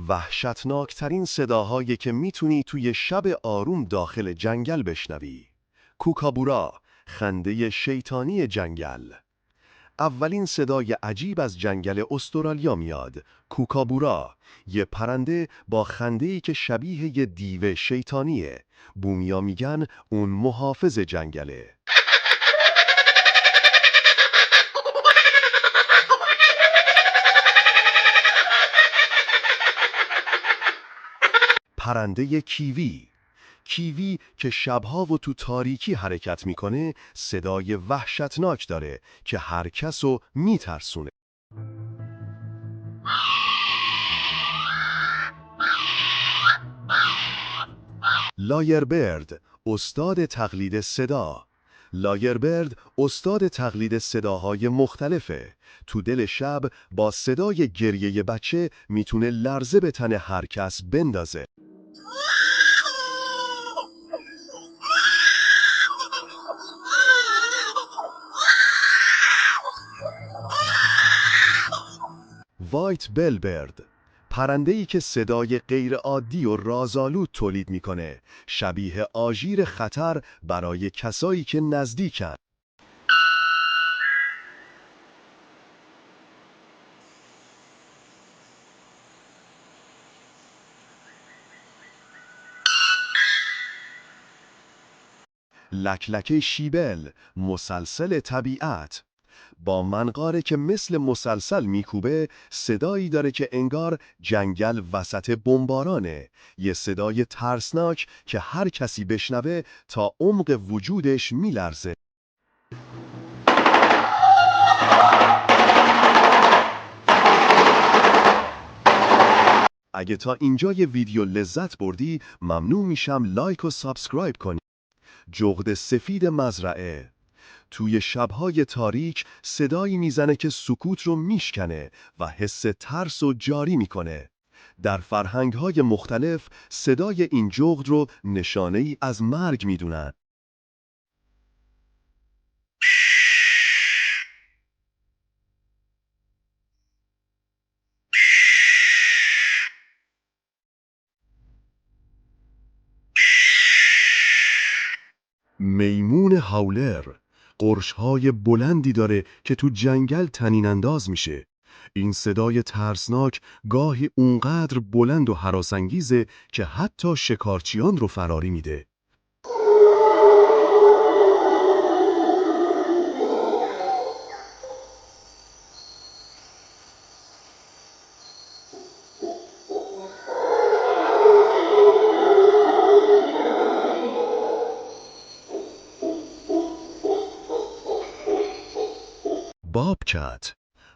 وحشتناکترین صداهایی که میتونی توی شب آروم داخل جنگل بشنوی. کوکابورا، خنده شیطانی جنگل. اولین صدای عجیب از جنگل استرالیا میاد. کوکابورا، یه پرنده با خنده‌ای که شبیه یه دیو شیطانیه. بومیا میگن اون محافظ جنگله. پرنده کیوی. کیوی که شبها و تو تاریکی حرکت میکنه صدای وحشتناک داره که هر کس رو میترسونه. لایربرد، استاد تقلید صدا. لایربرد استاد تقلید صداهای مختلفه. تو دل شب با صدای گریه بچه میتونه لرزه به تن هر کس بندازه. وایت بل برد، پرنده‌ای که صدای غیرعادی و رازآلود تولید میکنه، شبیه آژیر خطر برای کسایی که نزدیکن. لکلکه شیبل، مسلسل طبیعت. با منقاره که مثل مسلسل میکوبه، صدایی داره که انگار جنگل وسط بمبارانه. یه صدای ترسناک که هر کسی بشنوه تا عمق وجودش میلرزه. اگه تا اینجای ویدیو لذت بردی، ممنون میشم لایک و سابسکرایب کنی. جغد سفید مزرعه. توی شبهای تاریک صدایی میزنه که سکوت رو میشکنه و حس ترس رو جاری میکنه. در فرهنگهای مختلف صدای این جغد رو نشانه ای از مرگ میدونن. میمون هاولر، قرش‌های بلندی داره که تو جنگل طنین انداز میشه. این صدای ترسناک گاهی اونقدر بلند و هراس‌انگیزه که حتی شکارچیان رو فراری میده. بابکت،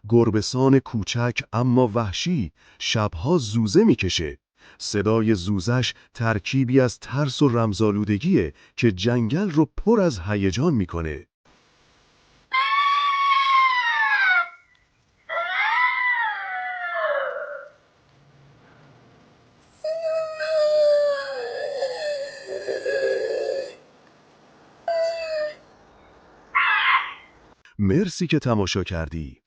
گربه‌سان کوچک اما وحشی، شبها زوزه میکشه. صدای زوزش ترکیبی از ترس و رمزآلودگیه که جنگل رو پر از هیجان میکنه. مرسی که تماشا کردی.